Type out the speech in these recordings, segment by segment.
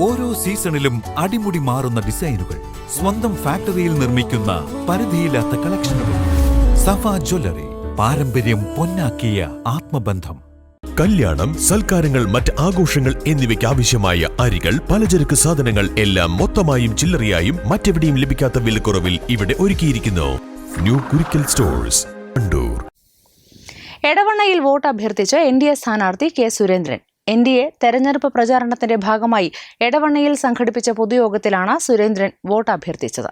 ഓരോ സീസണിലും അടിമുടി മാറുന്ന ഡിസൈനുകൾ, സ്വന്തം ഫാക്ടറിയിൽ നിർമ്മിക്കുന്ന പരിധിയില്ലാത്ത കളക്ഷനുകൾ. സഫ ജ്വല്ലറി, പാരമ്പര്യം പൊന്നാക്കിയ ആത്മബന്ധം. കല്യാണം, സൽക്കാരങ്ങൾ, മറ്റ് ആഘോഷങ്ങൾ എന്നിവയ്ക്ക് ആവശ്യമായ അരികൾ, പലചരക്ക് സാധനങ്ങൾ എല്ലാം മൊത്തമായും ചില്ലറയായും മറ്റെവിടെയും ലഭിക്കാത്ത വിലക്കുറവിൽ ഇവിടെ ഒരുക്കിയിരിക്കുന്നു. New Kurikkal stores, Wandoor. എടവണ്ണയിൽ വോട്ട് അഭ്യർത്ഥിച്ച് NDA സ്ഥാനാർത്ഥി കെ സുരേന്ദ്രൻ. NDA തെരഞ്ഞെടുപ്പ് പ്രചാരണത്തിന്റെ ഭാഗമായി എടവണ്ണയിൽ സംഘടിപ്പിച്ച പൊതുയോഗത്തിലാണ് സുരേന്ദ്രൻ വോട്ട് അഭ്യർത്ഥിച്ചത്.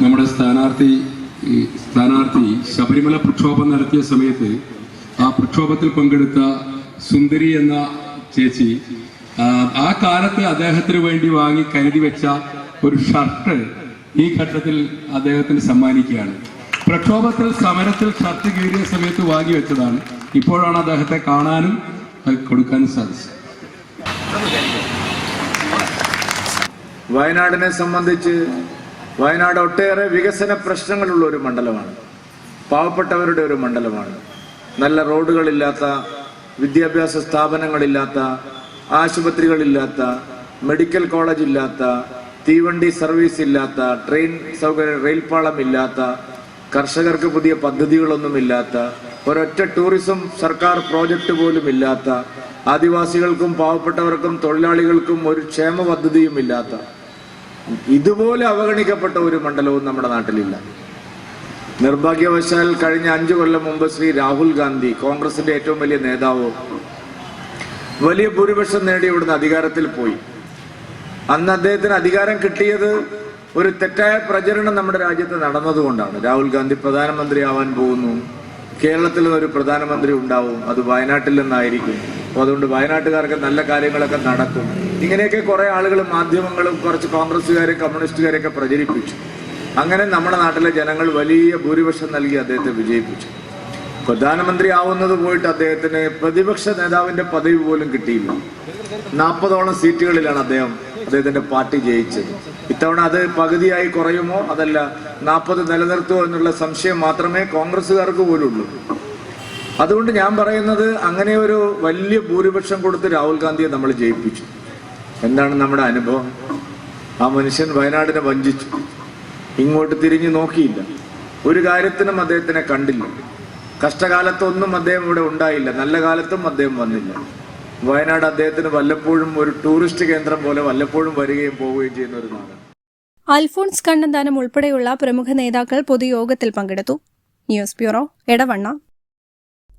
നമ്മുടെ സ്ഥാനാർത്ഥി ശബരിമല പ്രക്ഷോഭം നടത്തിയ സമയത്ത് ആ പ്രക്ഷോഭത്തിൽ പങ്കെടുത്ത സുന്ദരി എന്ന ചേച്ചി ആ കാലത്ത് അദ്ദേഹത്തിന് വേണ്ടി വാങ്ങി കരുതി വെച്ച ഒരു ഷർട്ട് ഈ ഘട്ടത്തിൽ അദ്ദേഹത്തിന് സമ്മാനിക്കുകയാണ്. പ്രക്ഷോഭത്തിൽ, സമരത്തിൽ ഷർട്ട് കീറിയ സമയത്ത് വാങ്ങി വെച്ചതാണ്. ഇപ്പോഴാണ് അദ്ദേഹത്തെ കാണാനും കൊടുക്കാനും സാധിച്ചത്. വയനാടിനെ സംബന്ധിച്ച് വയനാട് ഒട്ടേറെ വികസന പ്രശ്നങ്ങളുള്ള ഒരു മണ്ഡലമാണ്. പാവപ്പെട്ടവരുടെ ഒരു മണ്ഡലമാണ്. നല്ല റോഡുകളില്ലാത്ത, വിദ്യാഭ്യാസ സ്ഥാപനങ്ങളില്ലാത്ത, ആശുപത്രികളില്ലാത്ത, മെഡിക്കൽ കോളേജ് ഇല്ലാത്ത, തീവണ്ടി സർവീസ് ഇല്ലാത്ത, ട്രെയിൻ സൗകര്യം, റെയിൽപാളം ഇല്ലാത്ത, കർഷകർക്ക് പുതിയ പദ്ധതികളൊന്നുമില്ലാത്ത, ഒരൊറ്റ ടൂറിസം സർക്കാർ പ്രോജക്റ്റ് പോലും ഇല്ലാത്ത, ആദിവാസികൾക്കും പാവപ്പെട്ടവർക്കും തൊഴിലാളികൾക്കും ഒരു ക്ഷേമ പദ്ധതിയും ഇല്ലാത്ത, ഇതുപോലെ അവഗണിക്കപ്പെട്ട ഒരു മണ്ഡലവും നമ്മുടെ നാട്ടിലില്ല. നിർഭാഗ്യവശാൽ കഴിഞ്ഞ 5 കൊല്ലം മുമ്പ് ശ്രീ രാഹുൽ ഗാന്ധി, കോൺഗ്രസിന്റെ ഏറ്റവും വലിയ നേതാവ്, വലിയ ഭൂരിപക്ഷം നേടി ഇവിടുന്ന് അധികാരത്തിൽ പോയി. അന്ന് അദ്ദേഹത്തിന് അധികാരം കിട്ടിയത് ഒരു തെറ്റായ പ്രചരണം നമ്മുടെ രാജ്യത്ത് നടന്നതുകൊണ്ടാണ്. രാഹുൽ ഗാന്ധി പ്രധാനമന്ത്രിയാവാൻ പോകുന്നു, കേരളത്തിൽ ഒരു പ്രധാനമന്ത്രി ഉണ്ടാവും, അത് വയനാട്ടിൽ നിന്നായിരിക്കും, അപ്പോൾ അതുകൊണ്ട് വയനാട്ടുകാർക്ക് നല്ല കാര്യങ്ങളൊക്കെ നടക്കും. ഇങ്ങനെയൊക്കെ കുറെ ആളുകൾ, മാധ്യമങ്ങളും കുറച്ച് കോൺഗ്രസ്സുകാരും കമ്മ്യൂണിസ്റ്റുകാരെയൊക്കെ പ്രചരിപ്പിച്ചു. അങ്ങനെ നമ്മുടെ നാട്ടിലെ ജനങ്ങൾ വലിയ ഭൂരിപക്ഷം നൽകി അദ്ദേഹത്തെ വിജയിപ്പിച്ചു. പ്രധാനമന്ത്രി ആവുന്നത് പോയിട്ട് അദ്ദേഹത്തിന് പ്രതിപക്ഷ നേതാവിന്റെ പദവി പോലും കിട്ടിയില്ല. 40ഓളം സീറ്റുകളിലാണ് അദ്ദേഹത്തിന്റെ പാർട്ടി ജയിച്ചത്. ഇത്തവണ അത് പകുതിയായി കുറയുമോ അതല്ല 40 നിലനിർത്തുമോ എന്നുള്ള സംശയം മാത്രമേ കോൺഗ്രസ്സുകാർക്ക് പോലും ഉള്ളൂ. അതുകൊണ്ട് ഞാൻ പറയുന്നത്, അങ്ങനെ ഒരു വലിയ ഭൂരിപക്ഷം കൊടുത്ത് രാഹുൽ ഗാന്ധിയെ നമ്മൾ ജയിപ്പിച്ചു. എന്താണ് നമ്മുടെ അനുഭവം? ആ മനുഷ്യൻ വയനാടിനെ വഞ്ചിച്ചു. ഇങ്ങോട്ട് തിരിഞ്ഞു നോക്കിയില്ല. ഒരു കാര്യത്തിനും അദ്ദേഹത്തിനെ കണ്ടില്ല. കഷ്ടകാലത്തൊന്നും അദ്ദേഹം ഇവിടെ ഉണ്ടായില്ല, നല്ല കാലത്തും അദ്ദേഹം വന്നില്ല. വയനാട് അദ്ദേഹത്തിന് വല്ലപ്പോഴും ഒരു ടൂറിസ്റ്റ് കേന്ദ്രം പോലെ വല്ലപ്പോഴും വരികയും പോവുകയും ചെയ്യുന്ന ഒരു നാടാണ്. അൽഫോൺസ് കണ്ണന്താനം ഉൾപ്പെടെയുള്ള പ്രമുഖ നേതാക്കൾ പൊതുയോഗത്തിൽ പങ്കെടുത്തു. News bureau, Edavanna.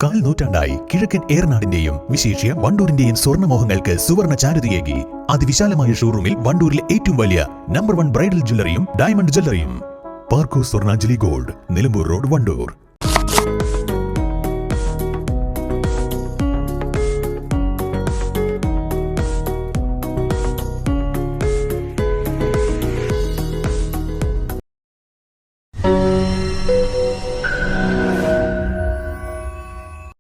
കാൽ നൂറ്റാണ്ടായി കിഴക്കൻ ഏറനാടിന്റെയും വിശേഷ്യ വണ്ടൂരിന്റെയും സ്വർണ്ണമോഹങ്ങൾക്ക് സുവർണ ചാരുതയേകി അതിവിശാലമായ ഷോറൂമിൽ വണ്ടൂരിലെ ഏറ്റവും വലിയ നമ്പർ 1 ബ്രൈഡൽ ജ്വല്ലറിയും ഡയമണ്ട് ജ്വല്ലറിയും. പാർക്കോ സ്വർണ്ണാഞ്ജലി ഗോൾഡ്, നിലമ്പൂർ റോഡ്, വണ്ടൂർ.